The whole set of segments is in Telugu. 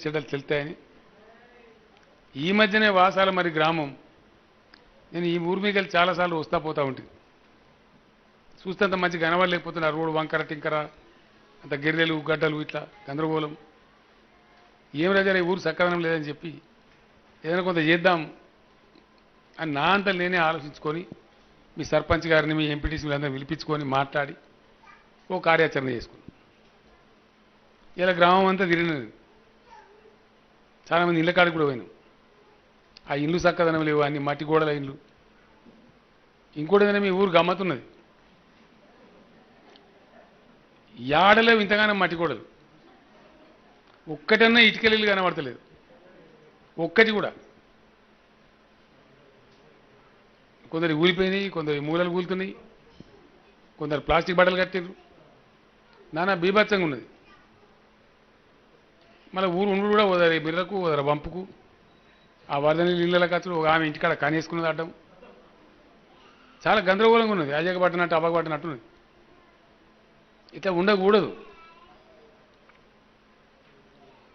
చెడ్డలు తెలుస్తాయని ఈ మధ్యనే వాసాల మరి గ్రామం నేను ఈ ఊరి మీదకి చాలాసార్లు వస్తా పోతా ఉంటుంది చూస్తే అంత మంచి కనబడలేకపోతున్నా రోడ్డు వంకర టింకర అంత గిర్రెలు గడ్డలు ఇట్లా గందరగోళం ఏం రాజా ఈ ఊరు సక్కదనం లేదని చెప్పి ఏదైనా కొంత చేద్దాం అని నా అంతా నేనే ఆలోచించుకొని మీ సర్పంచ్ గారిని మీ ఎంపీటీసీ వీళ్ళందరినీ పిలిపించుకొని మాట్లాడి ఓ కార్యాచరణ చేసుకున్నాం ఇలా గ్రామం అంతా తిరిగినది చాలామంది ఇళ్ళ కాడికి కూడా పోయినాం ఆ ఇల్లు చక్కదనం లేవు అన్ని మట్టి గోడల ఇల్లు ఇంకోటి ఏదైనా మీ ఊరు గమ్మతున్నది యాడలేవు ఇంతగానో మట్టి గోడలు ఒక్కటన్నా ఇటుకలీలు కనబడతలేదు ఒక్కటి కూడా కొందరు ఊలిపోయినాయి కొందరు మూలలు కూలుతున్నాయి కొందరు ప్లాస్టిక్ బట్టలు కట్టారు నానా బీభత్సంగా ఉన్నది మళ్ళీ ఊరు ఉండు కూడా ఓదరి బిర్రకు ఓదర వంపుకు ఆ వరద నీళ్ళ ఖర్చులు ఒక ఆమె ఇంటికాడ కానేసుకున్నది అడ్డం చాలా గందరగోళంగా ఉన్నది అజగ పట్టినట్టు అబ్బగ పట్టినట్టు ఉన్నది ఇట్లా ఉండకూడదు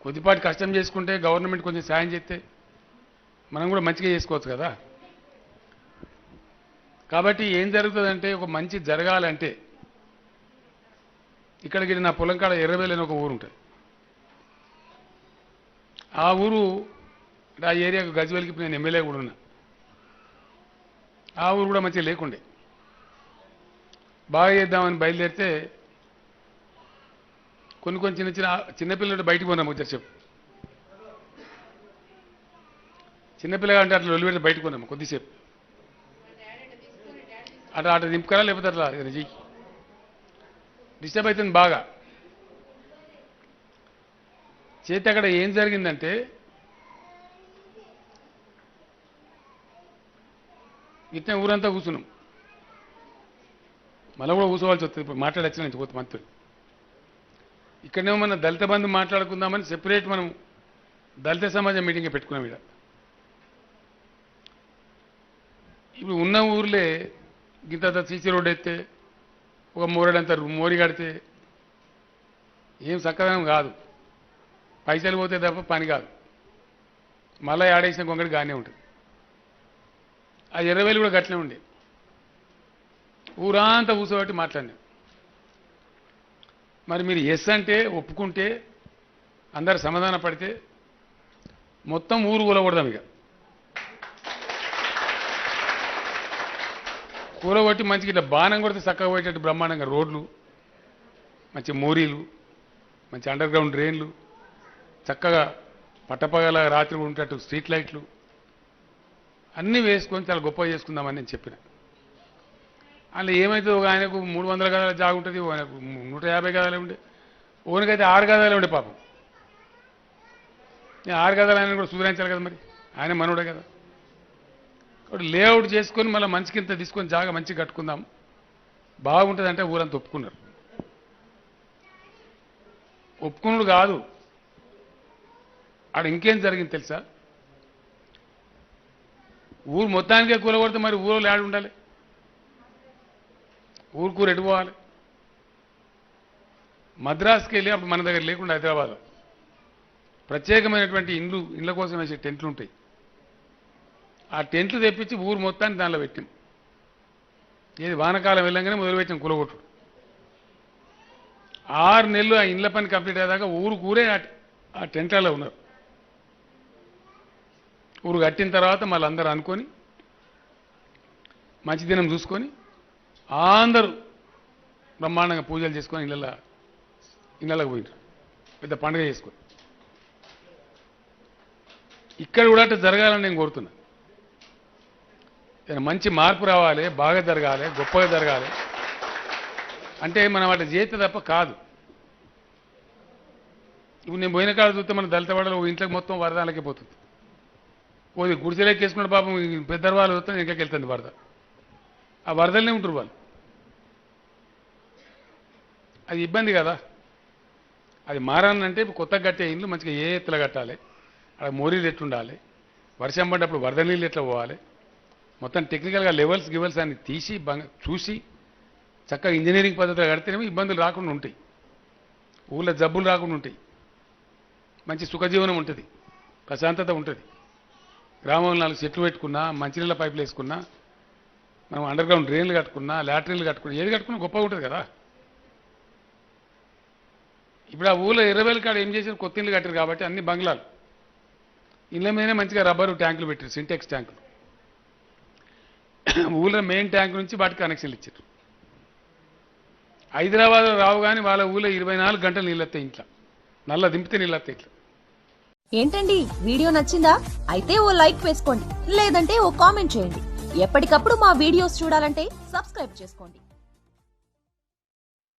కొద్దిపాటి కష్టం చేసుకుంటే గవర్నమెంట్ కొంచెం సాయం చేస్తే మనం కూడా మంచిగా చేసుకోవచ్చు కదా కాబట్టి ఏం జరుగుతుందంటే ఒక మంచి జరగాలంటే ఇక్కడికి నా పొలం కాడ ఎర్రవేలు అని ఒక ఊరు ఉంటుంది ఆ ఊరు ఆ ఏరియాకు గజ్వేల్కి నేను ఎమ్మెల్యే కూడా ఉన్నా ఆ ఊరు కూడా మంచిగా లేకుండే బాగా చేద్దామని బయలుదేరితే కొన్ని కొన్ని చిన్నపిల్లలు బయటికి పోయినా ముచ్చట చెప్పు చిన్నపిల్లగా అంటే అట్లా ఒళ్ళు పెడితే బయటకు పోయినాము కొద్దిసేపు అట్లా అట్లా దింపుకరా లేకపోతే అట్లా చెయ్యి డిస్టర్బ్ అవుతుంది బాగా చేతి అక్కడ ఏం జరిగిందంటే ఇట్లా ఊరంతా కూర్చున్నాం మళ్ళీ కూడా కూర్చోవాల్సి వస్తుంది ఇప్పుడు మాట్లాడచ్చిన ఇంకొక మంత్రులు ఇక్కడనేమో మన దళిత బంధు మాట్లాడుకుందామని సెపరేట్ మనం దళిత సమాజం మీటింగ్ పెట్టుకున్నాం ఇక్కడ ఇప్పుడు ఉన్న ఊర్లే గింత సీసీ రోడ్ ఎత్తే ఒక మోరడంత మోరి కడితే ఏం చక్కదనం కాదు పైసలు పోతే తప్ప పని కాదు మళ్ళీ ఆడేసిన గొంగడి గానే ఉంటుంది ఆ 20,000 కూడా గట్లనే ఉండే ఊరంతా కూర్చోబెట్టి మాట్లాడినాం మరి మీరు ఎస్ అంటే ఒప్పుకుంటే అందరు సమాధాన పడితే మొత్తం ఊరు కూలగొడదాం ఇక కూలగొట్టి మంచిగా ఇట్లా బాణం కొడితే చక్కగా పోయేటట్టు బ్రహ్మాండంగా రోడ్లు మంచి మోరీలు మంచి అండర్ గ్రౌండ్ డ్రైన్లు చక్కగా పట్టపగల రాత్రి ఉండేటట్టు స్ట్రీట్ లైట్లు అన్నీ వేసుకొని చాలా గొప్పగా చేసుకుందామని నేను చెప్పిన అందులో ఏమైతే ఒక ఆయనకు 300 గదాల జాగు ఉంటుంది ఆయనకు 150 గదాలే ఉండే ఓనికైతే 6 గదాలే ఉండే పాపం నేను 6 గదాలు ఆయన కూడా సుధరించాలి కదా మరి ఆయన మనోడే కదా కాబట్టి లేఅవుట్ చేసుకొని మళ్ళీ మంచికింత తీసుకొని జాగా మంచిగా కట్టుకుందాం బాగుంటుందంటే ఊరంతా ఒప్పుకున్నారు ఒప్పుకున్నాడు కాదు ఆడ ఇంకేం జరిగింది తెలుసా ఊరు మొత్తానికే కూలగొడితే మరి ఊరు ఆడి ఉండాలి ఊరుకూరు ఎటు పోవాలి మద్రాసుకి వెళ్ళి అప్పుడు మన దగ్గర లేకుండా హైదరాబాద్లో ప్రత్యేకమైనటువంటి ఇండ్ల కోసం వేసే టెంట్లు ఉంటాయి ఆ టెంట్లు తెప్పించి ఊరు మొత్తాన్ని దానిలో పెట్టాం ఏది వానకాలం వెళ్ళంగానే మొదలుపెట్టాం కూలగొట్టుడు 6 నెలలు ఆ ఇండ్ల పని కంప్లీట్ అయ్యేదాకా ఊరుకూరే ఆ టెంట్లలో ఉన్నారు ఊరు కట్టిన తర్వాత మళ్ళీ అందరూ అనుకొని మంచి దినం చూసుకొని అందరూ బ్రహ్మాండంగా పూజలు చేసుకొని ఇళ్ళకి పోయినారు పెద్ద పండుగ చేసుకొని ఇక్కడ కూడా అట్లా జరగాలని నేను కోరుతున్నా మంచి మార్పు రావాలి బాగా జరగాలి గొప్పగా జరగాలి అంటే మనం అట్లా చేస్తే తప్ప కాదు ఇప్పుడు నేను పోయిన కాడ చూస్తే మన దళిత వాడలో ఇంట్లోకి మొత్తం వరదాలకే పోతుంది పోయి గుడిసెలోకి వేసుకున్న పాపం పెద్ద వాళ్ళు వస్తే ఇంట్లోకి వెళ్తుంది వరద ఆ వరదలనే ఉంటారు వాళ్ళు అది ఇబ్బంది కదా అది మారాలంటే ఇప్పుడు కొత్తగా కట్టే ఇండ్లు మంచిగా ఏ ఎత్తులో కట్టాలి అక్కడ మోరీలు ఎట్లుండాలి వర్షం పడ్డప్పుడు వరద నీళ్ళు ఎట్లా పోవాలి మొత్తం టెక్నికల్గా లెవెల్స్ అన్ని తీసి చూసి చక్కగా ఇంజనీరింగ్ పద్ధతిలో కడితేనేమో ఇబ్బందులు రాకుండా ఉంటాయి ఊళ్ళో జబ్బులు రాకుండా ఉంటాయి మంచి సుఖజీవనం ఉంటుంది, ప్రశాంతత ఉంటుంది. గ్రామంలో 4 చెట్లు పెట్టుకున్నా, మంచినీళ్ళ పైపులు వేసుకున్నా, మనం అండర్ గ్రౌండ్ డ్రైన్లు కట్టుకున్నా, లాట్రిన్లు కట్టుకున్నా, ఏది కట్టుకున్నా గొప్పగా ఉంటుంది కదా. ఇప్పుడు ఆ ఊళ్ళో 20,000 కాడ ఏం చేశారు, కొత్త ఇళ్ళు కట్టారు కాబట్టి అన్ని బంగ్లాలు, ఇళ్ళ మీదనే మంచిగా రబ్బరు ట్యాంకులు పెట్టారు, సింటెక్స్ ట్యాంకులు. ఊళ్ళో మెయిన్ ట్యాంక్ నుంచి వాటికి కనెక్షన్లు ఇచ్చారు. హైదరాబాద్లో రావు కానీ వాళ్ళ ఊళ్ళో 24 గంటలు నీళ్ళు వస్తాయి, ఇంట్లో నల్ల దింపితే నీళ్ళు వస్తాయి ఇట్లా. ఏంటండి వీడియో నచ్చిందా? అయితే ఓ లైక్ వేసుకోండి, లేదంటే ఓ కామెంట్ చేయండి. ఎప్పటికప్పుడు మా వీడియోస్ చూడాలంటే సబ్స్క్రైబ్ చేసుకోండి.